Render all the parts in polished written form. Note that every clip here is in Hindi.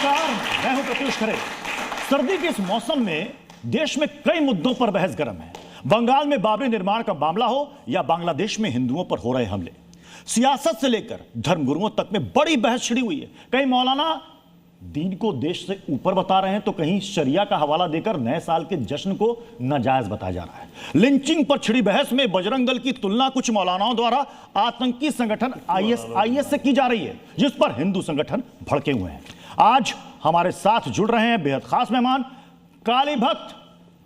नमस्कार, मैं हूं प्रत्युष खरे। सर्दी के इस मौसम में देश में कई मुद्दों पर बहस गर्म है। बंगाल में बाबरी निर्माण का मामला हो या बांग्लादेश में हिंदुओं पर हो रहे हमले, सियासत से लेकर धर्मगुरुओं तक में बड़ी बहस छिड़ी हुई है। कई मौलाना दीन को देश से ऊपर बता रहे हैं तो कहीं शरिया का हवाला देकर नए साल के जश्न को नाजायज बताया जा रहा है। लिंचिंग पर छिड़ी बहस में बजरंग दल की तुलना कुछ मौलानाओं द्वारा आतंकी संगठन आईएस से की जा रही है, जिस पर हिंदू संगठन भड़के हुए हैं। आज हमारे साथ जुड़ रहे हैं बेहद खास मेहमान, काली भक्त,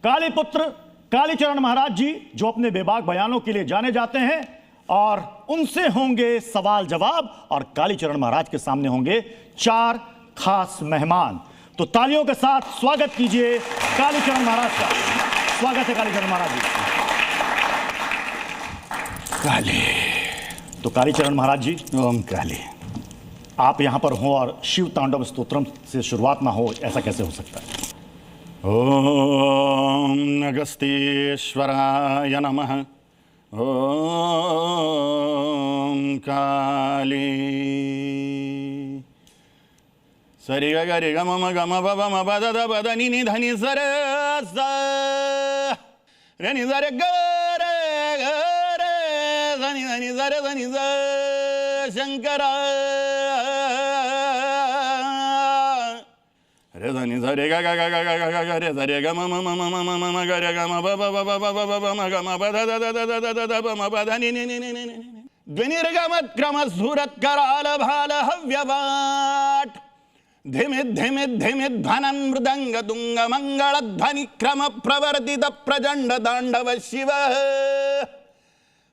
काली पुत्र, कालीचरण महाराज जी, जो अपने बेबाक बयानों के लिए जाने जाते हैं, और उनसे होंगे सवाल जवाब। और कालीचरण महाराज के सामने होंगे चार खास मेहमान। तो तालियों के साथ स्वागत कीजिए कालीचरण महाराज का। स्वागत है कालीचरण महाराज जी। काली। तो कालीचरण महाराज जी, ओम काली। आप यहां पर हो और शिव तांडव स्तोत्रम से शुरुआत ना हो, ऐसा कैसे हो सकता है? ओम अगस्त्येश्वराय नमः। ओम काली। सरि ग रि ग म म ग म ब ब म ब द द ब द नि नि ध नि स र स रे नि ज रे ग रे ग रे ध नि ज रे ध नि ज शंकर रे ध नि ज रे ग ग ग ग ग ग ग रे ज रे ग म म म म म म म ग रे ग म ब ब ब ब ब ब ब म ग म ब the the the the the the ब म ब ध नि नि नि नि नि ध्वनिर्गमत क्रम सुरत कराल भाल हव्यवाट धिमित धिमित धिमित धनन मृदंग तुंग मंगल ध्वनि क्रम प्रवर्तित प्रचंड तांडव शिव,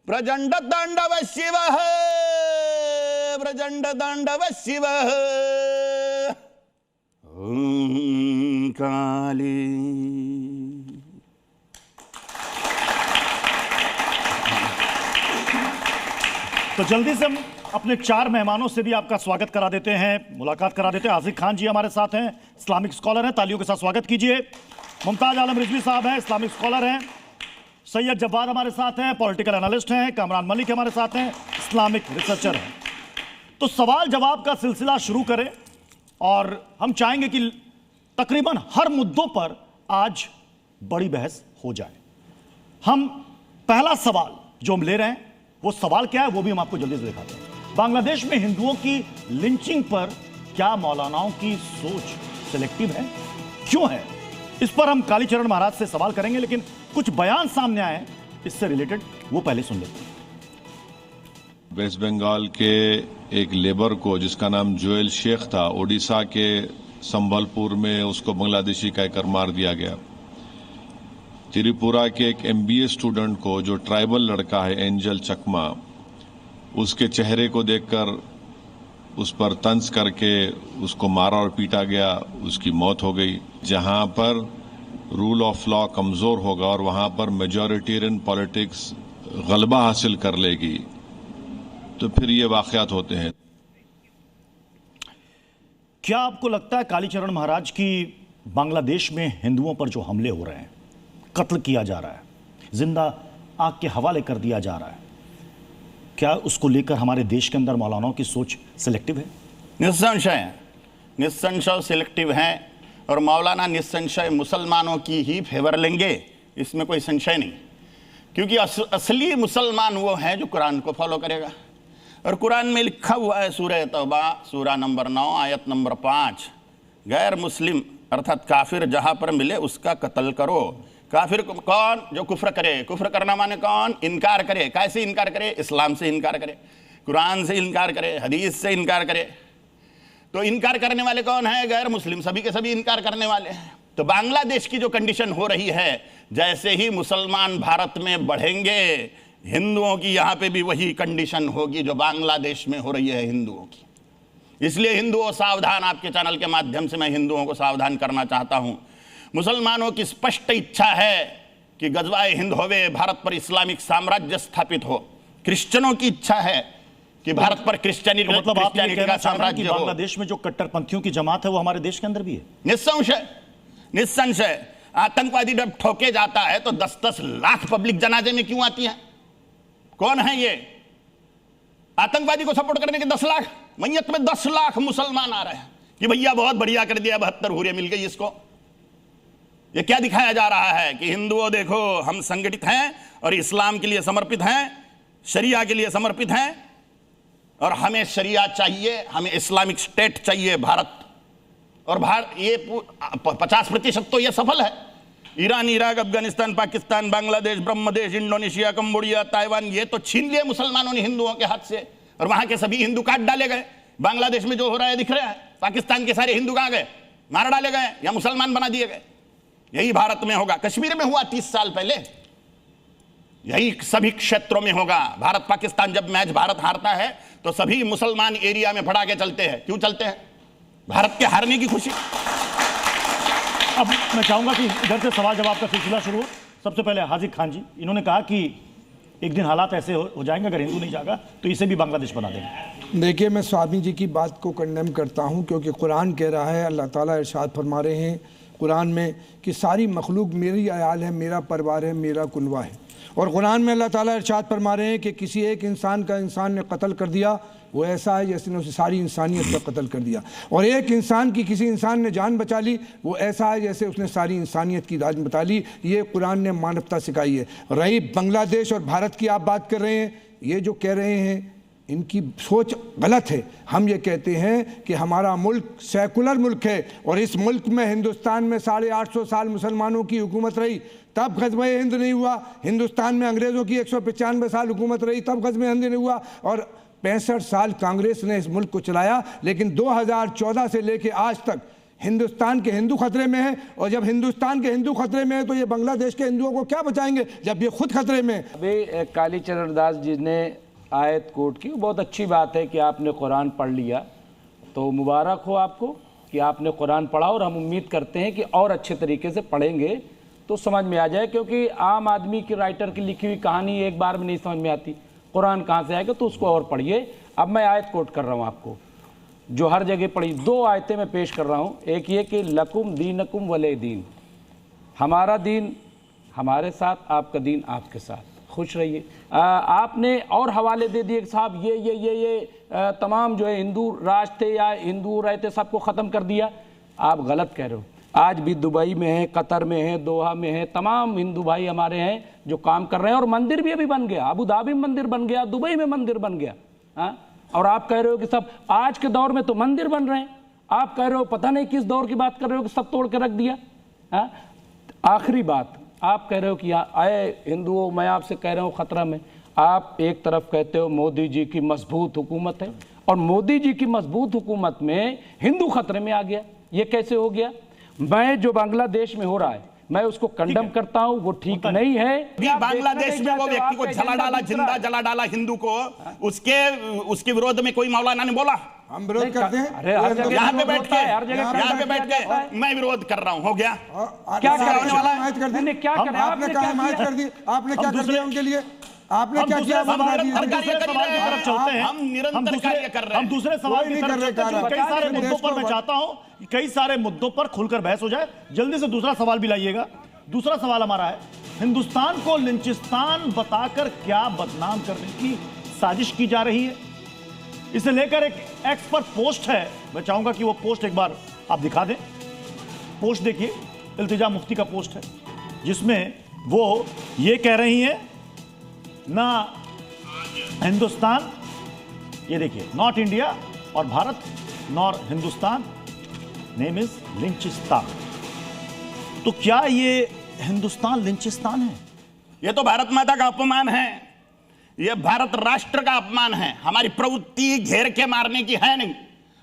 प्रचंड तांडव शिव, प्रचंड तांडव शिव। ओम काली। तो जल्दी से हम अपने चार मेहमानों से भी आपका स्वागत करा देते हैं, मुलाकात करा देते हैं। आसिफ खान जी हमारे साथ हैं, इस्लामिक स्कॉलर हैं, तालियों के साथ स्वागत कीजिए। मुमताज आलम रिजवी साहब हैं, इस्लामिक स्कॉलर हैं। सैयद जब्बार हमारे साथ हैं, पॉलिटिकल एनालिस्ट हैं। कामरान मलिक हमारे साथ हैं, इस्लामिक रिसर्चर हैं। तो सवाल जवाब का सिलसिला शुरू करें, और हम चाहेंगे कि तकरीबन हर मुद्दों पर आज बड़ी बहस हो जाए। हम पहला सवाल जो हम ले रहे हैं, वो सवाल क्या है वो भी हम आपको जल्दी से दिखाते हैं। बांग्लादेश में हिंदुओं की लिंचिंग पर क्या मौलानाओं की सोच सिलेक्टिव है, क्यों है? इस पर हम कालीचरण महाराज से सवाल करेंगे, लेकिन कुछ बयान सामने आए इससे रिलेटेड, वो पहले सुन लेते हैं। वेस्ट बंगाल के एक लेबर को, जिसका नाम जोएल शेख था, ओडिशा के संबलपुर में उसको बांग्लादेशी कहकर मार दिया गया। त्रिपुरा के एक एमबीए स्टूडेंट को, जो ट्राइबल लड़का है एंजल चकमा, उसके चेहरे को देखकर उस पर तंज करके उसको मारा और पीटा गया, उसकी मौत हो गई। जहां पर रूल ऑफ लॉ कमजोर होगा और वहां पर मेजॉरिटेरियन पॉलिटिक्स गलबा हासिल कर लेगी, तो फिर ये वाकयात होते हैं। क्या आपको लगता है कालीचरण महाराज की बांग्लादेश में हिंदुओं पर जो हमले हो रहे हैं, कत्ल किया जा रहा है, जिंदा आग के हवाले कर दिया जा रहा है, क्या उसको लेकर हमारे देश के अंदर मौलानाओं की सोच सिलेक्टिव है? निस्संशय, निस्संशय सिलेक्टिव है, और मौलाना निस्संशय मुसलमानों की ही फेवर लेंगे, इसमें कोई संशय नहीं। क्योंकि असली मुसलमान वो है जो कुरान को फॉलो करेगा। और कुरान में लिखा हुआ है, सूरह तौबा सूरा नंबर 9 आयत नंबर 5, गैर मुस्लिम अर्थात काफिर जहां पर मिले उसका कत्ल करो। काफिर कौन? जो कुफ्र करे। कुफ्र करना माने कौन? इनकार करे। कैसे इनकार करे? इस्लाम से इनकार करे, कुरान से इनकार करे, हदीस से इनकार करे। तो इनकार करने वाले कौन है? गैर मुस्लिम, सभी के सभी इनकार करने वाले हैं। तो बांग्लादेश की जो कंडीशन हो रही है, जैसे ही मुसलमान भारत में बढ़ेंगे, हिंदुओं की यहाँ पे भी वही कंडीशन होगी जो बांग्लादेश में हो रही है हिंदुओं की। इसलिए हिंदुओं सावधान, आपके चैनल के माध्यम से मैं हिंदुओं को सावधान करना चाहता हूँ। मुसलमानों की स्पष्ट इच्छा है कि गजवाए हिंद होवे, भारत पर इस्लामिक साम्राज्य स्थापित हो। क्रिश्चियनों की इच्छा है कि भारत पर क्रिश्चियनिटी मतलब आप ये कहना चाह रहे हैं कि हो। बांग्लादेश में जो कट्टरपंथियों की जमात है वो हमारे देश के अंदर भी है? निस्संशय, निस्संशय। आतंकवादी जब ठोके जाता है तो 10-10 लाख पब्लिक जनाजे में क्यों आती है? कौन है ये? आतंकवादी को सपोर्ट करने के 10 लाख, मैयत में 10 लाख मुसलमान आ रहे हैं। कि भैया बहुत बढ़िया कर दिया, 72 हुर्रियत मिल गई इसको। ये क्या दिखाया जा रहा है कि हिंदुओं देखो हम संगठित हैं और इस्लाम के लिए समर्पित हैं, शरिया के लिए समर्पित हैं, और हमें शरिया चाहिए, हमें इस्लामिक स्टेट चाहिए भारत। और भारत ये 50% तो ये सफल है। Iran, Iraq, Afghanistan, Pakistan, Bangladesh, Brahmadesh, Indonesia, Cambodia, Taiwan, ये तो छीन लिए मुसलमानों ने हिंदुओं के हाथ से, और वहां के सभी हिंदू काट डाले गए। बांग्लादेश में जो हो रहा है दिख रहा है, पाकिस्तान के सारे हिंदू कहां गए? मार डाले गए या मुसलमान बना दिए गए। यही भारत में होगा, कश्मीर में हुआ 30 साल पहले, यही सभी क्षेत्रों में होगा। भारत पाकिस्तान जब मैच भारत हारता है तो सभी मुसलमान एरिया में फड़ा के चलते हैं। क्यों चलते हैं? भारत के हारने की खुशी। अब मैं चाहूंगा कि इधर से सवाल जवाब का सिलसिला शुरू हो। सबसे पहले हाजिक खान जी, इन्होंने कहा कि एक दिन हालात ऐसे हो जाएंगे, अगर हिंदू नहीं जागा तो इसे भी बांग्लादेश बना देंगे। देखिए, मैं स्वामी जी की बात को कंडेम करता हूं, क्योंकि कुरान कह रहा है, अल्लाह ताला इरशाद फरमा रहे हैं कुरान में कि सारी मखलूक मेरी आयाल है, मेरा परिवार है, मेरा कुनवा है। और कुरान में अल्लाह ताला इरशाद फरमा रहे हैं कि किसी एक इंसान का इंसान ने कत्ल कर दिया, वो ऐसा है जैसे ने उसे सारी इंसानियत का कत्ल कर दिया। और एक इंसान की किसी इंसान ने जान बचा ली, वो ऐसा है जैसे उसने सारी इंसानियत की जान बचा ली। ये कुरान ने मानवता सिखाई है। रही बांग्लादेश और भारत की आप बात कर रहे हैं, ये जो कह रहे हैं इनकी सोच गलत है। हम ये कहते हैं कि हमारा मुल्क सेकुलर मुल्क है, और इस मुल्क में हिंदुस्तान में 850 साल मुसलमानों की हुकूमत रही, तब ग़ज़वे हिंद नहीं हुआ। हिंदुस्तान में अंग्रेज़ों की 195 साल हुकूमत रही, तब ग़ज़वे हिंद नहीं हुआ। और 65 साल कांग्रेस ने इस मुल्क को चलाया, लेकिन 2014 से लेकर आज तक हिंदुस्तान के हिंदू खतरे में है। और जब हिंदुस्तान के हिंदू खतरे में है तो ये बांग्लादेश के हिंदुओं को क्या बचाएंगे जब ये खुद खतरे में है। अभी कालीचरण दास जी ने आयत कोट की, बहुत अच्छी बात है कि आपने कुरान पढ़ लिया, तो मुबारक हो आपको कि आपने कुरान पढ़ा, और हम उम्मीद करते हैं कि और अच्छे तरीके से पढ़ेंगे तो समझ में आ जाए, क्योंकि आम आदमी की राइटर की लिखी हुई कहानी एक बार में नहीं समझ में आती। कुरान कहाँ से आएगा, तो उसको और पढ़िए। अब मैं आयत कोट कर रहा हूँ आपको, जो हर जगह पढ़ी। 2 आयतें मैं पेश कर रहा हूँ। एक ये कि लकुम दीनकुम वले दीन, हमारा दीन हमारे साथ, आपका दीन आपके साथ, खुश रहिए। आपने और हवाले दे दिए कि साहब ये तमाम जो है हिंदू राष्ट्र थे या हिंदू रहते सबको ख़त्म कर दिया। आप गलत कह रहे हो। आज भी दुबई में है, कतर में है, दोहा में है, तमाम हिंदू भाई हमारे हैं जो काम कर रहे हैं, और मंदिर भी अभी बन गया, अबू धाबी में मंदिर बन गया, दुबई में मंदिर बन गया। हाँ, और आप कह रहे हो कि सब आज के दौर में तो मंदिर बन रहे हैं। आप कह रहे हो पता नहीं किस दौर की बात कर रहे हो कि सब तोड़ के रख दिया। हाँ, आखिरी बात, आप कह रहे हो कि आए हिंदुओं, मैं आपसे कह रहा हूँ खतरा में। आप एक तरफ कहते हो मोदी जी की मजबूत हुकूमत है, और मोदी जी की मजबूत हुकूमत में हिंदू खतरे में आ गया। ये कैसे हो गया? मैं जो बांग्लादेश में हो रहा है मैं उसको कंडम करता हूं, वो ठीक नहीं है। बांग्लादेश में वो व्यक्ति को जला डाला, जिंदा जला डाला हिंदू को, उसके विरोध में कोई मौलाना ने बोला हम विरोध करते हैं? यहाँ पे बैठ के मैं विरोध कर रहा हूँ, हो गया? क्या करने वाला है? क्या करें? आपने क्या हिमायत कर दी? आपने क्या कर दिया उनके लिए? आपने क्या किया? हम निरंतर कार्य कर रहे हैं। हम दूसरे सवाल की तरफ चलते हैं। कई सारे मुद्दों पर मैं चाहता हूं कि कई सारे मुद्दों पर खुलकर बहस हो जाए। जल्दी से दूसरा सवाल भी लाइएगा। दूसरा सवाल हमारा है, हिंदुस्तान को लिंचिस्तान बताकर क्या बदनाम करने की साजिश की जा रही है? इसे लेकर एक एक्स पर पोस्ट है, मैं चाहूंगा कि वो पोस्ट एक बार आप दिखा दें। पोस्ट देखिए, इल्तिजा मुफ्ती का पोस्ट है, जिसमें वो ये कह रही हैं ना हिंदुस्तान, ये देखिए, नॉट इंडिया और Bharat nor Hindustan, name is Lynchistan. तो क्या ये हिंदुस्तान लिंचिस्तान है? ये तो भारत माता का अपमान है, ये भारत राष्ट्र का अपमान है। हमारी प्रवृत्ति घेर के मारने की है नहीं।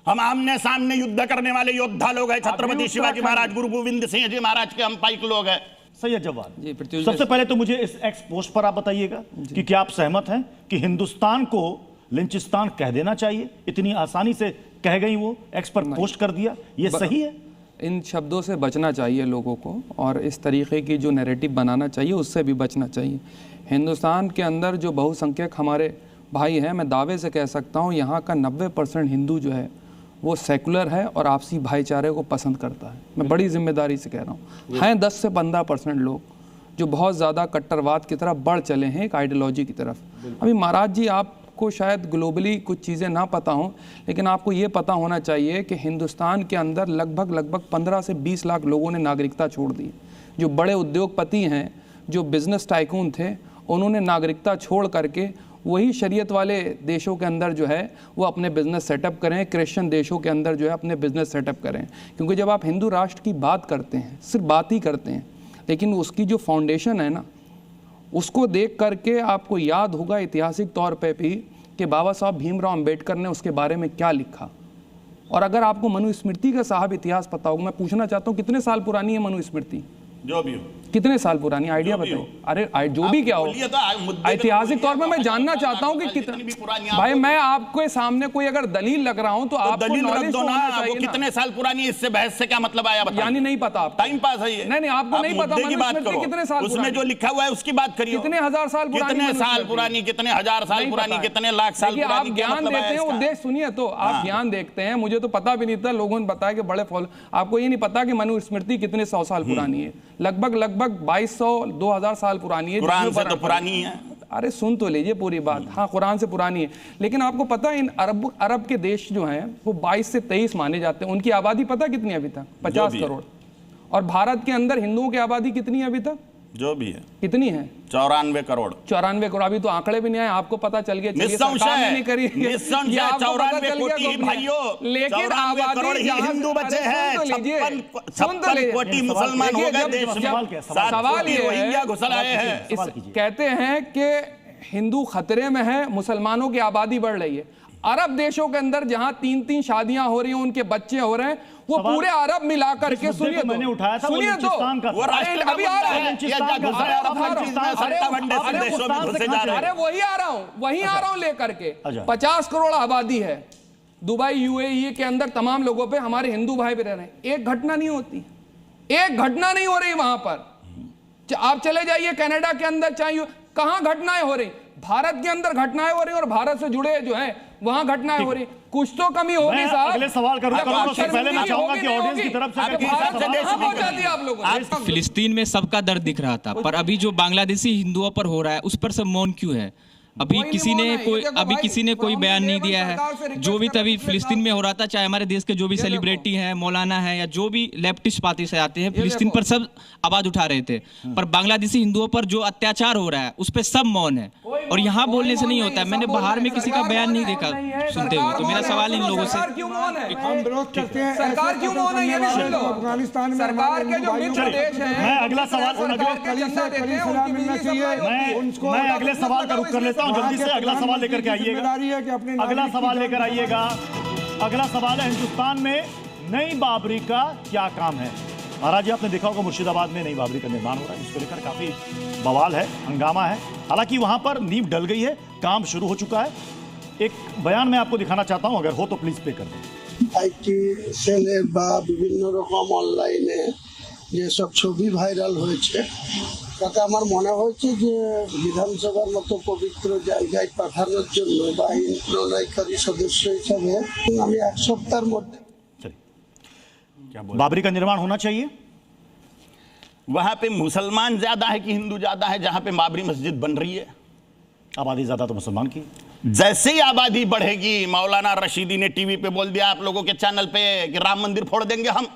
हम आमने सामने युद्ध करने वाले योद्धा लोग हैं। छत्रपति शिवाजी महाराज, गुरु गोविंद सिंह जी महाराज के हम पाइक लोग हैं। सैयद जवाद, सबसे पहले तो मुझे इस एक्स पोस्ट पर आप बताइएगा कि क्या आप सहमत हैं कि हिंदुस्तान को लिंचिस्तान कह देना चाहिए? इतनी आसानी से कह गई, वो एक्स पर पोस्ट कर दिया, ये सही है? इन शब्दों से बचना चाहिए लोगों को, और इस तरीके की जो नैरेटिव बनाना चाहिए उससे भी बचना चाहिए। हिंदुस्तान के अंदर जो बहुसंख्यक हमारे भाई हैं, मैं दावे से कह सकता हूँ यहाँ का 90% हिंदू जो है वो सेकुलर है और आपसी भाईचारे को पसंद करता है। मैं बड़ी जिम्मेदारी से कह रहा हूँ। हैं 10 से 15% लोग जो बहुत ज़्यादा कट्टरवाद की तरफ बढ़ चले हैं, एक आइडियोलॉजी की तरफ। अभी महाराज जी, आप आपको शायद ग्लोबली कुछ चीज़ें ना पता हों, लेकिन आपको ये पता होना चाहिए कि हिंदुस्तान के अंदर लगभग 15 से 20 लाख लोगों ने नागरिकता छोड़ दी। जो बड़े उद्योगपति हैं, जो बिज़नेस टाइकून थे, उन्होंने नागरिकता छोड़ करके वही शरीयत वाले देशों के अंदर जो है वो अपने बिज़नेस सेटअप करें, क्रिश्चियन देशों के अंदर जो है अपने बिज़नेस सेटअप करें। क्योंकि जब आप हिंदू राष्ट्र की बात करते हैं, सिर्फ बात ही करते हैं, लेकिन उसकी जो फाउंडेशन है ना, उसको देख करके आपको याद होगा ऐतिहासिक तौर पे भी कि बाबा साहब भीमराव अंबेडकर ने उसके बारे में क्या लिखा। और अगर आपको मनुस्मृति का साहब इतिहास पता होगा, मैं पूछना चाहता हूँ कितने साल पुरानी है मनुस्मृति? जो भी हो, कितने साल पुरानी, आइडिया बताइए। अरे जो भी क्या हो, ऐतिहासिक तौर पे मैं जानना चाहता हूँ कि कितना। भाई मैं आपके सामने कोई अगर दलील लग रहा हूँ तो आपको दलील रख नॉलेज दो तो ना, होना वो चाहिए ना। कितने साल पुरानी है, इससे बहस से क्या मतलब आया बताइए। यानी नहीं पता आपको? टाइम पास है ये। नहीं आपको नहीं पता मुद्दे की बात करो, कितने साल उसमें जो लिखा हुआ है उसकी बात करिए। कितने हजार साल पुरानी, कितने साल पुरानी, कितने हजार साल पुरानी, कितने लाख साल पुरानी, आप ज्ञान देते हैं, उद्देश्य सुनिए तो आप ज्ञान देखते हैं। मुझे तो पता भी नहीं था, लोगों ने बताया कि बड़े फॉलो। आपको ये नहीं पता कि मनुस्मृति कितने 100 साल पुरानी है? लगभग 2200-2000 साल पुरानी है। कुरान से तो पुरानी है। अरे सुन तो लीजिए पूरी बात। हाँ, कुरान से पुरानी है, लेकिन आपको पता है इन अरब के देश जो हैं वो 22 से 23 माने जाते हैं। उनकी आबादी पता कितनी है अभी तक? 50 करोड़। और भारत के अंदर हिंदुओं की आबादी कितनी है अभी तक? जो भी है कितनी है? 94 करोड़। 94 करोड़। अभी तो आंकड़े भी नहीं आए, आपको पता चल गया। निस्संशय नहीं करी, 94 कोटि भाइयों, लेकिन 94 करोड़ ही हिंदू बचे हैं, 56 कोटि मुसलमान हो गए देश में। सवाल ये रोहिंग्या घुसल आए हैं। कहते हैं कि हिंदू खतरे में है, मुसलमानों की आबादी बढ़ रही है। अरब देशों के अंदर जहां 3-3 शादियां हो रही हैं, उनके बच्चे हो रहे हैं, वो पूरे अरब मिलाकर के सुनिए तो, मैंने उठाया था, सुनिए तो, अभी आ रहा है, अरे वही आ रहा हूं लेकर के। 50 करोड़ आबादी है दुबई, यूएई के अंदर तमाम लोगों पे हमारे हिंदू भाई भी रह रहे हैं। एक घटना नहीं होती, एक घटना नहीं हो रही वहां पर। आप चले जाइए कनाडा के अंदर, चाहिए कहां घटनाएं हो रही, भारत के अंदर घटनाएं हो रही और भारत से जुड़े जो है वहां घटनाएं हो रही। कुछ तो कमी होगी साहब। अगले सवाल करूंगा, उससे पहले मैं चाहूंगा कि ऑडियंस की तरफ से आप लोगों आज फिलिस्तीन में सबका दर्द दिख रहा था, पर अभी जो बांग्लादेशी हिंदुओं पर हो रहा है उस पर सब मौन क्यों है? अभी किसी ने कोई बयान नहीं दिया है। जो भी तभी फिलिस्तीन में हो रहा था, चाहे हमारे देश के जो भी सेलिब्रिटी हैं, मौलाना है या जो भी लेफ्टिस्ट पार्टी से आते हैं, फिलिस्तीन पर सब आवाज उठा रहे थे। पर बांग्लादेशी हिंदुओं पर जो अत्याचार हो रहा है उस पर सब मौन है, और यहाँ बोलने से नहीं होता है। मैंने बाहर में किसी का बयान नहीं देखा सुनते हुए। तो मेरा सवाल इन लोगों से, हम विरोध करते हैं, सरकार क्यों मौन है? ये भी सुन लो। अफगानिस्तान में सरकार के जो मित्र देश हैं, मैं अगला सवाल मैं अगले सवाल का रुख कर लेता हूं। जल्दी से अगला सवाल लेकर के आइएगा। अगला सवाल लेकर आइएगा। अगला सवाल है, हिंदुस्तान में नई बाबरी का क्या काम है? महाराज जी, आपने देखा होगा मुर्शिदाबाद में नई बाबरी का निर्माण हो रहा है, जिसको लेकर काफी बवाल है, हंगामा है। हालांकि वहां पर नींव डल गई है, काम शुरू हो चुका है। एक बयान मैं आपको दिखाना चाहता हूं, अगर हो तो प्लीज प्ले कर दें। आईटी सेले বা বিভিন্ন রকম অনলাইনে যে সব ছবি ভাইরাল হয়েছে, তাতে আমার মনে হয়েছে যে বিধানসভার মতো পবিত্র জায়গায় পাঠানোর জন্য বা আইন প্রণয়নকারী সদস্য হিসাবে আমি এক সপ্তাহের মধ্যে बाबरी का निर्माण होना चाहिए। वहां पे मुसलमान ज्यादा है कि हिंदू ज्यादा है जहां पे बाबरी मस्जिद बन रही है? आबादी ज्यादा तो मुसलमान की। जैसे ही आबादी बढ़ेगी, मौलाना रशीदी ने टीवी पे बोल दिया आप लोगों के चैनल पे कि राम मंदिर फोड़ देंगे हम,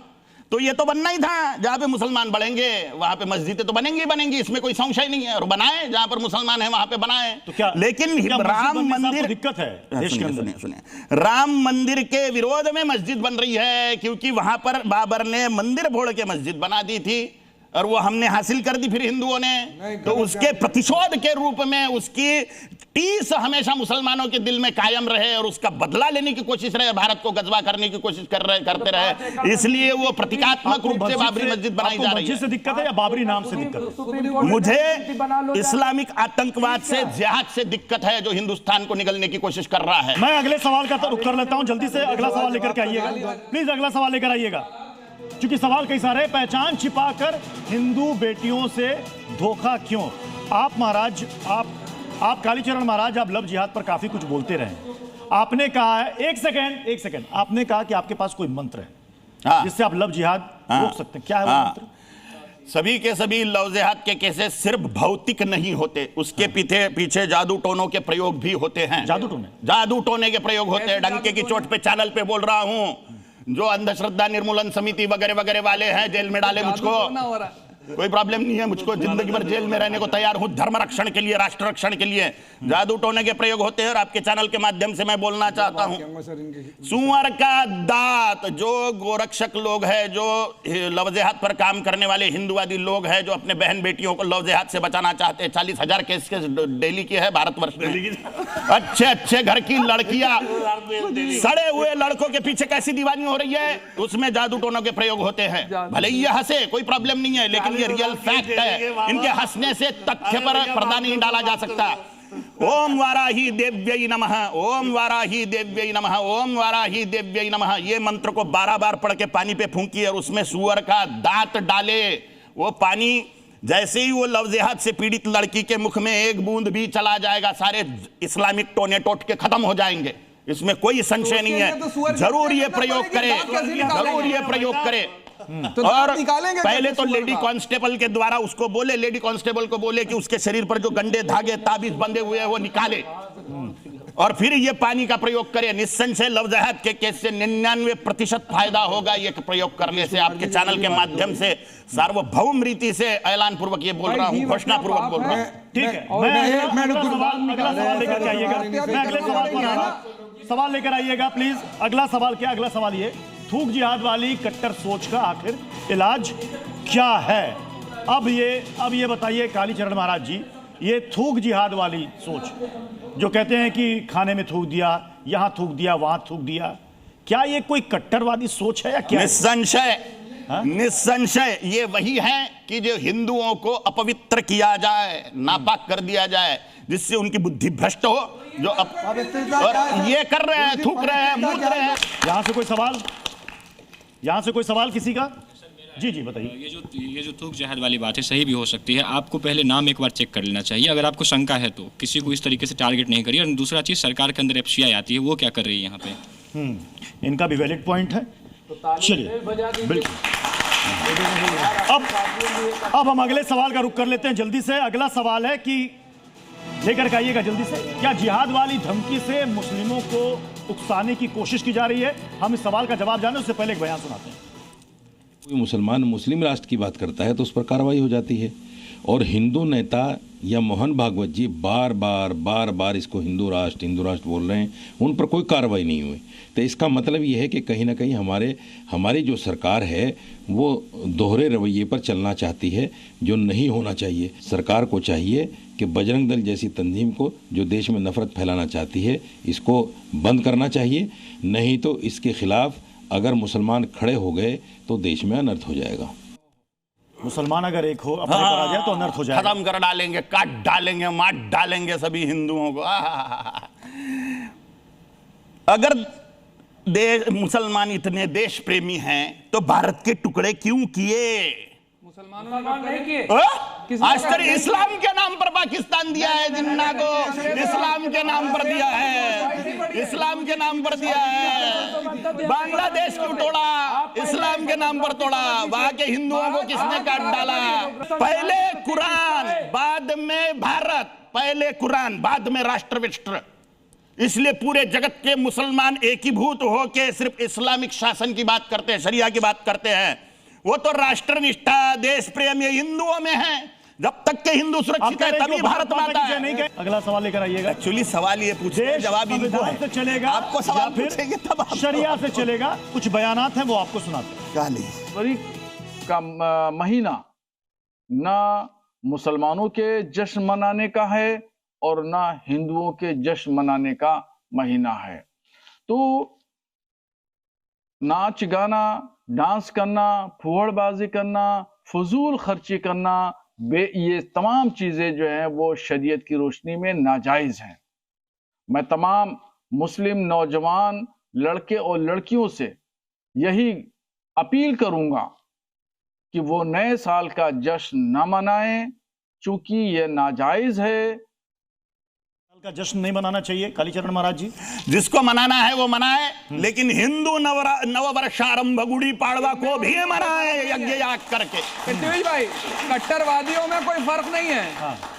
तो ये तो बनना ही था। जहां पे मुसलमान बढ़ेंगे वहां पे मस्जिदें तो बनेंगी बनेंगी, इसमें कोई संशय नहीं है। और बनाए जहां पर मुसलमान है वहां पे बनाए। तो क्या, लेकिन राम मंदिर दिक्कत है देश के अंदर? सुनिए, राम मंदिर के विरोध में मस्जिद बन रही है, क्योंकि वहां पर बाबर ने मंदिर फोड़ के मस्जिद बना दी थी और वो हमने हासिल कर दी फिर हिंदुओं ने। तो उसके प्रतिशोध के रूप में उसकी टीस हमेशा मुसलमानों के दिल में कायम रहे और उसका बदला लेने की कोशिश रहे, भारत को गजबा करने की कोशिश करते रहे, इसलिए वो प्रतीकात्मक रूप से बाबरी मस्जिद बनाई जा रही है। से दिक्कत है या बाबरी नाम से दिक्कत है? मुझे इस्लामिक आतंकवाद से, जिहाद से दिक्कत है जो हिंदुस्तान को निगलने की कोशिश कर रहा है। मैं अगले सवाल का रुख कर लेता हूं। जल्दी से अगला सवाल लेकर के आइएगा, प्लीज अगला सवाल लेकर आइएगा, क्योंकि सवाल कई सारे। पहचान छिपाकर हिंदू बेटियों से धोखा क्यों? आप महाराज, आप कालीचरण महाराज, आप लव जिहाद पर काफी कुछ बोलते रहे। आपने कहा है, एक सेकेंड, आपने कहा कि आपके पास कोई मंत्र है जिससे आप लव जिहाद रोक सकते हैं। क्या है वो मंत्र? सभी के सभी लव जिहाद के केसेस सिर्फ भौतिक नहीं होते, उसके पीछे जादू टोनों के प्रयोग भी होते हैं। जादू टोने के प्रयोग होते हैं। डंके की चोट पे चैनल पे बोल रहा हूं। जो अंधश्रद्धा निर्मूलन समिति वगैरह वगैरह वाले हैं, जेल में डाले मुझको, कोई प्रॉब्लम नहीं है, मुझको जिंदगी भर जेल में रहने को तैयार हूं, धर्म रक्षण के लिए, राष्ट्र रक्षण के लिए। जादू टोने के प्रयोग होते हैं। और आपके चैनल के माध्यम से मैं बोलना चाहता हूं, सुअर का दांत, जो गोरक्षक लोग हैं, जो लव जिहाद पर काम करने वाले हिंदुवादी लोग हैं, जो अपने बहन बेटियों को लव जिहाद से बचाना चाहते हैं, 40,000 केस डेली की है भारतवर्ष में। अच्छे अच्छे घर की लड़कियां सड़े हुए लड़कों के पीछे कैसी दीवानी हो रही है, उसमें जादू टोनों के प्रयोग होते हैं। भले ही ये हंसे, कोई प्रॉब्लम नहीं है, लेकिन ये रियल फैक्ट है। इनके हंसने से तथ्य पर पर्दा नहीं डाला जा सकता। ओम वाराही देव्यै नमः, ओम वाराही देव्यै नमः, ओम वाराही देव्यै नमः, ये मंत्र को 12 बार पढ़ के पानी पे फूंकी और उसमें सुअर का दांत डाले। वो पानी जैसे ही वो लव जिहाद से पीड़ित लड़की के मुख में एक बूंद भी चला जाएगा, सारे इस्लामिक टोने टोटके खत्म हो जाएंगे। इसमें कोई संशय नहीं है। जरूर ये प्रयोग करे, जरूर ये प्रयोग करे। और पहले तो लेडी कांस्टेबल के द्वारा उसको बोले, लेडी कांस्टेबल को बोले कि उसके शरीर पर जो गंदे धागे ताबीज बंधे हुए हैं वो निकाले, और फिर ये पानी का प्रयोग करे। निस्संशय लव जिहाद के केस से 99% फायदा होगा ये प्रयोग करने से। आपके चैनल के माध्यम से सार्वभौम रीति से ऐलान पूर्वक ये बोल रहा हूँ, घोषणा पूर्वक बोल रहा हूँ। ठीक है, अगला सवाल लेकर आइएगा। मैं अगले सवाल पर आ रहा हूं। सवाल लेकर आइएगा प्लीज। अगला सवाल क्या? अगला सवाल ये, थूक जिहाद वाली कट्टर सोच का आखिर इलाज क्या है? अब ये बताइए कालीचरण महाराज जी, ये थूक जिहाद वाली सोच जो कहते हैं कि खाने में थूक दिया, यहां थूक दिया, वहां थूक दिया, क्या ये कोई कट्टरवादी सोच है या क्या? निस्संशय ये वही है कि जो हिंदुओं को अपवित्र किया जाए, नापाक कर दिया जाए, जिससे उनकी बुद्धि भ्रष्ट हो, जो और ये कर रहे हैं, थूक रहे हैं, मूत रहे हैं। यहां से कोई सवाल किसी का? जी बताइए। ये जो थूक जिहाद वाली बात है सही भी हो सकती है। आपको पहले नाम एक बार चेक कर लेना चाहिए, अगर आपको शंका है तो। किसी को इस तरीके से टारगेट नहीं करिए। और दूसरा चीज, सरकार के अंदर FCI आती है, वो क्या कर रही है यहाँ पे? इनका भी वैलिड पॉइंट है। चलिए, बिल्कुल। अब हम अगले सवाल का रुख कर लेते हैं जल्दी से। अगला सवाल है कि लेकर के आइएगा जल्दी से, क्या जिहाद वाली धमकी से मुस्लिमों को उकसाने की कोशिश की जा रही है? हम इस सवाल का जवाब जाने उससे पहले एक बयान सुनाते हैं। कोई मुसलमान मुस्लिम राष्ट्र की बात करता है तो उस पर कार्रवाई हो जाती है, और हिंदू नेता या मोहन भागवत जी बार बार इसको हिंदू राष्ट्र बोल रहे हैं, उन पर कोई कार्रवाई नहीं हुई। तो इसका मतलब ये है कि कहीं ना कहीं हमारी जो सरकार है वो दोहरे रवैये पर चलना चाहती है, जो नहीं होना चाहिए। सरकार को चाहिए कि बजरंग दल जैसी तंजीम को, जो देश में नफरत फैलाना चाहती है, इसको बंद करना चाहिए। नहीं तो इसके खिलाफ अगर मुसलमान खड़े हो गए तो देश में अनर्थ हो जाएगा। मुसलमान अगर एक हो अपने पर आ जाए तो अनर्थ हो जाएगा। खत्म कर डालेंगे, काट डालेंगे, मार डालेंगे सभी हिंदुओं को। अगर मुसलमान इतने देश प्रेमी हैं तो भारत के टुकड़े क्यों किए? मुसलमान नहीं किए। आज तक इस्लाम के नाम पर पाकिस्तान दिया है, जिन्ना को इस्लाम के नाम पर दिया है, इस्लाम के नाम पर दिया है। बांग्लादेश को तोड़ा, इस्लाम के नाम पर तोड़ा। वहां के हिंदुओं को किसने काट डाला? पहले कुरान बाद में भारत, पहले कुरान बाद में राष्ट्र। इसलिए पूरे जगत के मुसलमान एकीभूत होकर सिर्फ इस्लामिक शासन की बात करते हैं, शरिया की बात करते हैं। वो तो राष्ट्रनिष्ठा, देश प्रेम ये हिंदुओं में है। जब तक के हिंदू सुरक्षित है तभी भारत माता है। अगला सवाल लेकर आइएगा। एक्चुअली सवाल ये पूछे, जवाब इनको है। से चलेगा, आपको सवाल पूछेंगे तब शरिया से चलेगा। कुछ बयानात हैं वो आपको सुनाते हैं। जनवरी का महीना ना मुसलमानों के जश्न मनाने का है और ना हिंदुओं के जश्न मनाने का महीना है। तो नाच गाना, डांस करना, फुहड़बाजी करना, फजूल खर्ची करना, ये तमाम चीजें जो हैं वो शरीयत की रोशनी में नाजायज हैं। मैं तमाम मुस्लिम नौजवान लड़के और लड़कियों से यही अपील करूंगा कि वो नए साल का जश्न न मनाएं, चूंकि यह नाजायज है। का जश्न नहीं मनाना चाहिए कालीचरण महाराज जी? जिसको मनाना है वो मनाए, लेकिन हिंदू नववर्षारंभ गुड़ी पाड़वा को भी मनाए यज्ञ याग करके। पृथ्वी भाई, कट्टरवादियों में कोई फर्क नहीं है,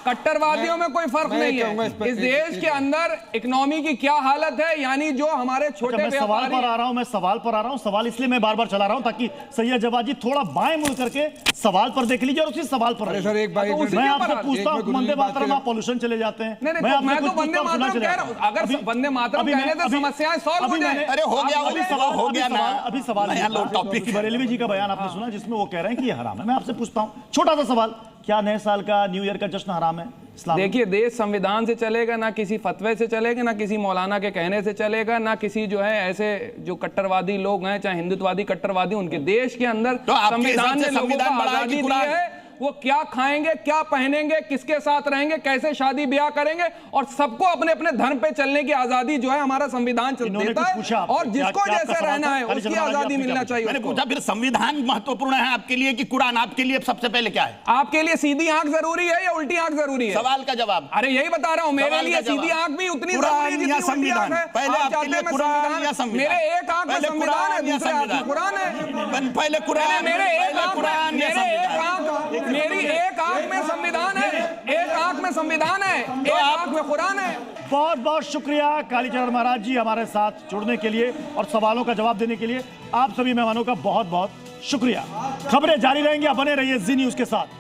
कट्टरवादियों में कोई फर्क नहीं है। इस देश के अंदर इकोनॉमी की क्या हालत है, यानी जो हमारे छोटे मैं सवाल पर आ रहा हूं, मैं सवाल पर आ रहा हूं। सवाल इसलिए मैं बार बार चला रहा हूं ताकि सैयद जवाद जी थोड़ा बाएं मुड़ करके सवाल पर देख लीजिए और उसी सवाल पर। सर एक भाई मैं आपसे पूछता हूं, वंदे मातरम आप पॉल्यूशन चले जाते हैं। मैं तो वंदे मातरम कह रहा हूं, अगर वंदे मातरम कहने से समस्याएं सॉल्व हो जाए। अरे हो गया, अभी सवाल हो गया ना। अभी सवाल टॉपिक बरेलवी जी का बयान आपने सुना जिसमें वो कह रहे हैं कि ये हराम है। मैं आपसे पूछता हूं छोटा सा सवाल, क्या नए साल का, न्यू ईयर का जश्न हराम है इस्लाम? देखिए, देश संविधान से चलेगा, ना किसी फतवे से चलेगा, ना किसी मौलाना के कहने से चलेगा, ना किसी जो है ऐसे जो कट्टरवादी लोग हैं, चाहे हिंदुत्ववादी कट्टरवादी, उनके देश के अंदर संविधान ने लोगों को आजादी दी है। वो क्या खाएंगे, क्या पहनेंगे, किसके साथ रहेंगे, कैसे शादी ब्याह करेंगे, और सबको अपने अपने धर्म पे चलने की आजादी जो है हमारा संविधान देता है, और जिसको जैसे रहना है उसकी आजादी मिलना चाहिए। मैंने पूछा फिर संविधान महत्वपूर्ण है आपके लिए कि कुरान आपके लिए सबसे पहले क्या है? आपके लिए सीधी आंख जरूरी है या उल्टी आंख जरूरी है? सवाल का जवाब। अरे यही बता रहा हूं, मेरे लिए सीधी आंख भी उतनी जरूरी है जितनी संविधान है। पहले आपके लिए कुरान या संविधान? मेरे एक आंख में संविधान है, दूसरे आंख में कुरान है। पहले कुरान, मेरे एक आंख, मेरी एक आंख में संविधान है, एक आंख में संविधान है, एक आंख में कुरान है। बहुत बहुत शुक्रिया कालीचरण महाराज जी हमारे साथ जुड़ने के लिए और सवालों का जवाब देने के लिए। आप सभी मेहमानों का बहुत बहुत शुक्रिया। खबरें जारी रहेंगी, बने रहिए जी न्यूज़ के साथ।